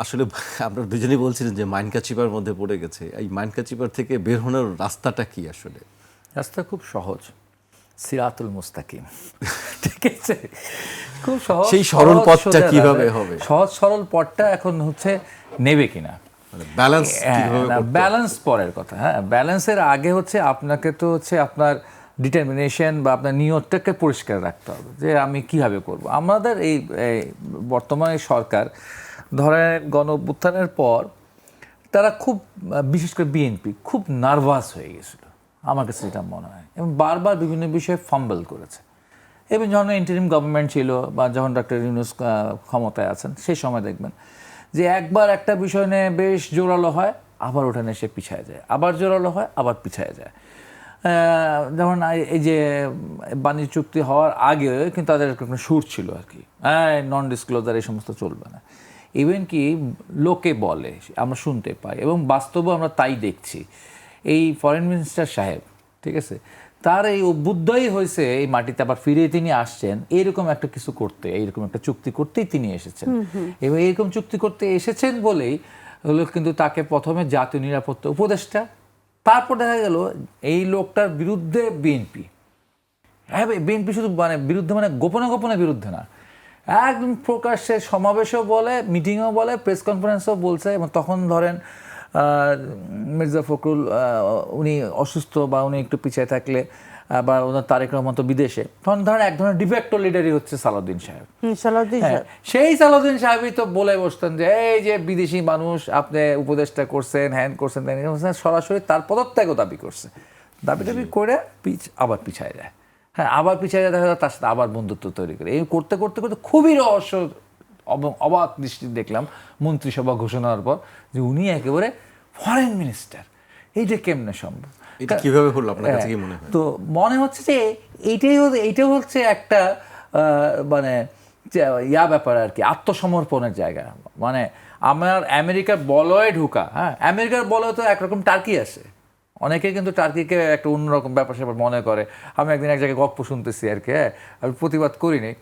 আসলে আপনারা দুজনেই বলছিলেন যে মাইনকাচিপার মধ্যে পড়ে গেছে। এই মাইনকাচিপার থেকে বের হওয়ার রাস্তাটা কি আসলে? রাস্তা খুব সহজ, সিরাতুল মুস্তাকিম। ঠিক আছে, খুব সহজ। সেই সরল সহজ পথটা সোজা কিভাবে রাস্তা। হবে? সহজ সরল পথটা এখন হচ্ছে নেবে কিনা, মানে ব্যালেন্স কিভাবে করতে হবে? ব্যালেন্স পরের কথা। হ্যাঁ, ব্যালেন্সের আগে হচ্ছে আপনাকে তো হচ্ছে আপনার ডিটারমিনেশন বা আপনার নিয়তটাকে পরিষ্কার রাখতে হবে যে আমি কিভাবে করব। আমাদের এই বর্তমানে সরকার ধরেন গণ অভ্যুত্থানের পর তারা খুব বিশেষ করে বিএনপি খুব নার্ভাস হয়ে গেছিল, আমার কাছে যেটা মনে হয়, এবং বারবার বিভিন্ন বিষয়ে ফাম্বল করেছে। এবং যখন ইন্টারিম গভর্নমেন্ট ছিল বা যখন ডক্টর ইউনূস ক্ষমতায় আছেন, সেই সময় দেখবেন যে একবার একটা বিষয় নিয়ে বেশ জোরালো হয়, আবার ওটা নিয়ে সে পিছায় যায়, আবার জোরালো হয়, আবার পিছায় যায়। যেমন এই যে বাণিজ্য চুক্তি হওয়ার আগে কিন্তু তাদের একটা সুর ছিল আর কি, নন ডিসক্লোজার এই সমস্ত চলবে না। ইভেন কি লোকে বলে, আমরা শুনতে পাই, এবং বাস্তবেও আমরা তাই দেখছি। এই ফরেন মিনিস্টার সাহেব, ঠিক আছে, তার এই অভ্যুদয় হয়েছে এই মাটিতে, আবার ফিরে তিনি আসছেন এইরকম একটা কিছু করতে, এইরকম একটা চুক্তি করতেই তিনি এসেছেন। এবং এইরকম চুক্তি করতে এসেছেন বলেই হলো কিন্তু তাকে প্রথমে জাতীয় নিরাপত্তা উপদেষ্টা, তারপর দেখা গেল এই লোকটার বিরুদ্ধে বিএনপি। হ্যাঁ, বিএনপি শুধু মানে বিরুদ্ধে মানে গোপনে গোপনে বিরুদ্ধে না, একদম প্রকাশ্যে সমাবেশও বলে, মিটিংও বলে, প্রেস কনফারেন্সও বলছে। এবং তখন ধরেন মির্জা ফখরুল উনি অসুস্থ বা উনি একটু পিছিয়ে থাকলে বা ওনার তারেক রহমান তো বিদেশে, তখন ধরেন এক ধরনের ডিফেক্টো লিডারই হচ্ছে সালাউদ্দিন সাহেব। সেই সালাউদ্দিন সাহেবই তো বলে বসতেন যে এই যে বিদেশি মানুষ আপনি উপদেষ্টা করছেন, হ্যান্ড করছেন, সরাসরি তার পদত্যাগও দাবি করছে। দাবি করে আবার পিছায় যায়। হ্যাঁ, আবার পিছিয়ে দেখা যায়, তার সাথে আবার বন্ধুত্ব তৈরি করে। এই করতে করতে করতে খুবই রহস্য অবাক দৃষ্টি দেখলাম মন্ত্রিসভা ঘোষণার পর যে উনি একেবারে ফরেন মিনিস্টার। এইটা কেমনে সম্ভব? এটা কিভাবে হলো আপনার কাছে কি মনে হয়? তো মনে হচ্ছে যে এইটাই হচ্ছে একটা মানে ইয়া ব্যাপার আর কি, আত্মসমর্পণের জায়গা। মানে আমার আমেরিকার বলয়ে ঢুকা, হ্যাঁ, আমেরিকার বলয়ে তো একরকম টার্কি আছে, অনেকে কিন্তু টার্কিকে একটা অন্যরকম ব্যাপার স্যাপার মনে করে। আমি একদিন এক জায়গায় গপ্প শুনতেছি আর কি, হ্যাঁ, আমি প্রতিবাদ করিনি,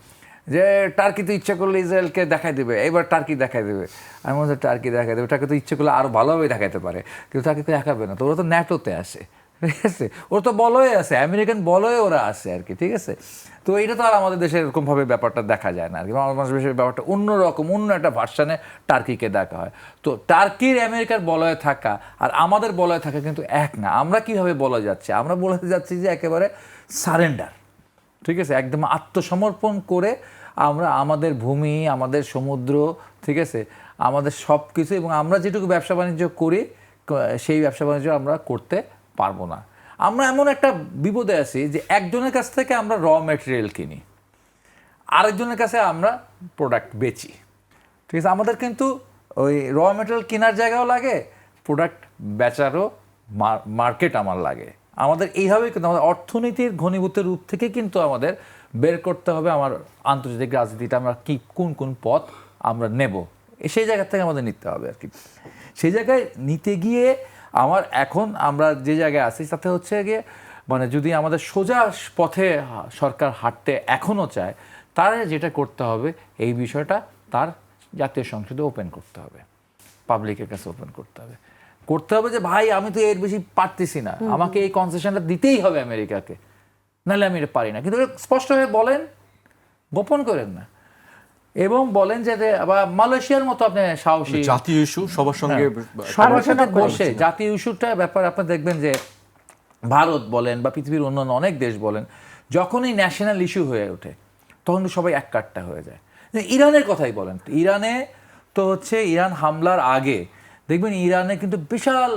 যে টার্কি তো ইচ্ছা করলে ইসরায়েলকে দেখাই দেবে, এবার টার্কি দেখাই দেবে। আমি বলছি টার্কি দেখাই দেবে, টার্কি তো ইচ্ছে করলে আরও ভালোভাবে দেখাতে পারে, কিন্তু টার্কি তো দেখাবে না। তো ওরা তো ন্যাটোতে আসে, ঠিক আছে, ওরা তো বলয়ে আছে, আমেরিকান বলয়ে ওরা আছে আর কি, ঠিক আছে। তো এটা তো আর আমাদের দেশে এরকমভাবে ব্যাপারটা দেখা যায় না আর কি। বাংলাদেশের ব্যাপারটা অন্যরকম, অন্য একটা ভার্সানে টার্কিকে দেখা হয়। তো টার্কির আমেরিকার বলয়ে থাকা আর আমাদের বলয়ে থাকা কিন্তু এক না। আমরা কীভাবে বলা যাচ্ছে? আমরা বলতে যাচ্ছি যে একেবারে সারেন্ডার, ঠিক আছে, একদম আত্মসমর্পণ করে আমরা আমাদের ভূমি, আমাদের সমুদ্র, ঠিক আছে, আমাদের সব কিছু, এবং আমরা যেটুকু ব্যবসা বাণিজ্য করি সেই ব্যবসা বাণিজ্য আমরা করতে পারবো না। আমরা এমন একটা বিপদে আছি যে একজনের কাছ থেকে আমরা র ম্যাটেরিয়াল কিনি, আরেকজনের কাছে আমরা প্রোডাক্ট বেচি, ঠিক আছে। আমাদের কিন্তু ওই র ম্যাটেরিয়াল কেনার জায়গাও লাগে, প্রোডাক্ট বেচারও মার্কেট আমার লাগে। আমাদের এইভাবেই কিন্তু আমাদের অর্থনীতির ঘনীভূত রূপ থেকে কিন্তু আমাদের বের করতে হবে আমার আন্তর্জাতিক রাজনীতিটা, আমরা কি কোন কোন পথ আমরা নেব, সেই জায়গা থেকে আমাদের নিতে হবে আর কি। সেই জায়গায় নিতে গিয়ে আমার এখন আমরা যে জায়গায় আছি তাতে হচ্ছে গিয়ে মানে যদি আমাদের সোজা পথে সরকার হাঁটতে এখনও চায়, তার যেটা করতে হবে এই বিষয়টা তার জাতীয় সংসদে ওপেন করতে হবে, পাবলিকের কাছে ওপেন করতে হবে যে ভাই আমি তো এর বেশি পারতেছি না, আমাকে এই কনসেশনটা দিতেই হবে আমেরিকাকে, নাহলে আমি এটা পারি না। কিন্তু স্পষ্টভাবে বলেন, গোপন করেন না, এবং বলেন যে মালয়েশিয়ার মতো আপনি সাহসী জাতীয় ইস্যু সবার সঙ্গে সবার সাথে বসে জাতীয় ইস্যুটা ব্যাপার আপনি দেখবেন যে ভারত বলেন বা পৃথিবীর অন্যান্য অনেক দেশ বলেন, যখনই ন্যাশনাল ইস্যু হয়ে ওঠে তখন সবাই এক কাট্টা হয়ে যায়। ইরানের কথাই বলেন, ইরানে তো হচ্ছে ইরান হামলার আগে দেখবেন ইরানে কিন্তু বিশাল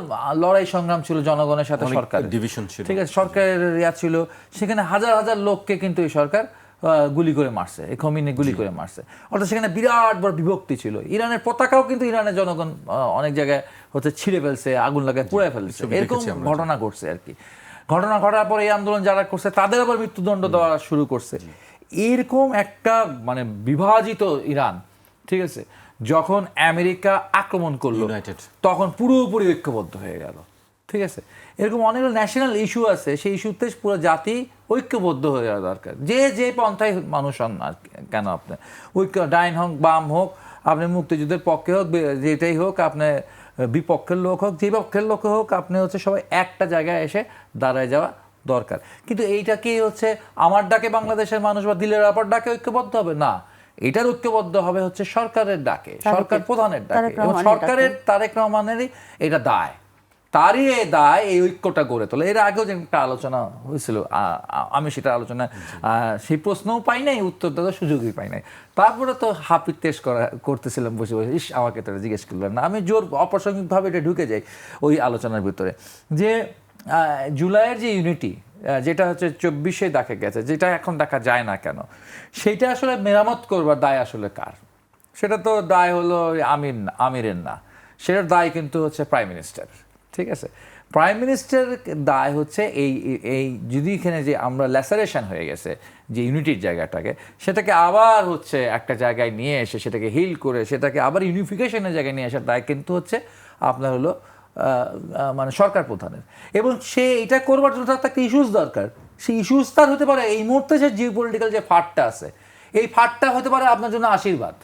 লড়াই সংগ্রাম ছিল জনগণের সাথে, সরকার ডিভিশন ছিল, ঠিক আছে, সরকারের ইয়া ছিল, সেখানে হাজার হাজার লোককে কিন্তু এই সরকার গুলি করে মারছে, এই খমিনি গুলি করে মারছে। অর্থাৎ সেখানে বিরাট বড় বিভক্তি ছিল। ইরানের পতাকাও কিন্তু ইরানের জনগণ অনেক জায়গায় হচ্ছে ছিঁড়ে ফেলছে, আগুন লাগায় পুড়ে ফেলছে, এরকম ঘটনা ঘটছে আর কি। ঘটনা ঘটার পরে এই আন্দোলন যারা করছে তাদের আবার মৃত্যুদণ্ড দেওয়া শুরু করছে। এরকম একটা মানে বিভাজিত ইরান, ঠিক আছে, যখন আমেরিকা আক্রমণ করলো তখন পুরোপুরি ঐক্যবদ্ধ হয়ে গেল, ঠিক আছে। এরকম অনেকগুলো ন্যাশনাল ইস্যু আছে, সেই ইস্যুতে পুরো জাতি ঐক্যবদ্ধ হয়ে যাওয়া দরকার। যে পন্থায় মানুষ হন না কেন, আপনি ঐক্য, ডাইন হোক বাম হোক, আপনি মুক্তিযুদ্ধের পক্ষে হোক যেটাই হোক, আপনি বিপক্ষের লোক হোক, যে পক্ষের লোক হোক, আপনি হচ্ছে সবাই একটা জায়গায় এসে দাঁড়ায় যাওয়া দরকার। কিন্তু এইটা কি হচ্ছে আমার ডাকে বাংলাদেশের মানুষ বা দিলের আপার ডাকে ঐক্যবদ্ধ হবে না, এটার ঐক্যবদ্ধ হবে হচ্ছে সরকারের ডাকে, সরকার প্রধানের ডাকে, এবং সরকারের তারেক রহমানেরই এটা দায়, তারই এই দায় এই ঐক্যটা গড়ে তোলা। এর আগেও যে একটা আলোচনা হয়েছিল, আমি সেটা আলোচনা সেই প্রশ্নও পাই নাই, উত্তর দেওয়ার সুযোগই পাই নাই। তারপরে তো হাপির তেজ করতেছিলাম বসে বসে, ইস আমাকে তো জিজ্ঞেস করলেন না, আমি জোর অপ্রাসঙ্গিকভাবে এটা ঢুকে যাই ওই আলোচনার ভিতরে, যে জুলাইয়ের যে ইউনিটি যেটা হচ্ছে 24-এ দেখা গেছে, যেটা এখন দেখা যায় না কেন, সেইটা আসলে মেরামত করবার দায় আসলে কার? সেটা তো দায় হলো আমিরের না, সেটার দায় কিন্তু হচ্ছে প্রাইম মিনিস্টার। ঠিক আছে, প্রাইম মিনিস্টার দায় হচ্ছে এই যদি এখানে যে আমরা ল্যাসারেশন হয়ে গেছে যে ইউনিটির জায়গাটাকে, সেটাকে আবার হচ্ছে একটা জায়গায় নিয়ে এসে সেটাকে হিল করে সেটাকে আবার ইউনিফিকেশনের জায়গায় নিয়ে আসার দায় কিন্তু হচ্ছে আপনার হলো মানে সরকার প্রধানের। এবং সে এটা করবার জন্য তার একটা ইস্যুস দরকার। সেই ইস্যুস তার হতে পারে এই মুহূর্তে যে জিওপলিটিক্যাল যে ফাটটা আছে, এই ফাটটা হতে পারে আপনার জন্য আশীর্বাদ।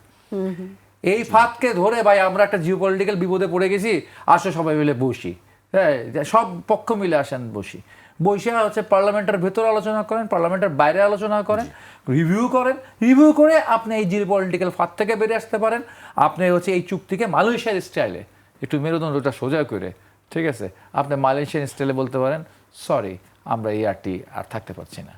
এই ফাঁদকে ধরে ভাই আমরা একটা জিওপলিটিক্যাল বিপদে পড়ে গেছি, আসো সবাই মিলে বসি, হ্যাঁ সব পক্ষ মিলে আসেন বসি, বসে হচ্ছে পার্লামেন্টের ভেতরে আলোচনা করেন, পার্লামেন্টের বাইরে আলোচনা করেন, রিভিউ করে আপনি এই জিওপলিটিক্যাল ফাঁদ থেকে বেরিয়ে আসতে পারেন। আপনি হচ্ছে এই চুক্তিকে মালয়েশিয়ার স্টাইলে একটু মেরুদণ্ডটা সোজা করে, ঠিক আছে, আপনি মালয়েশিয়ান স্টাইলে বলতে পারেন সরি আমরা এই আর থাকতে পারছি না।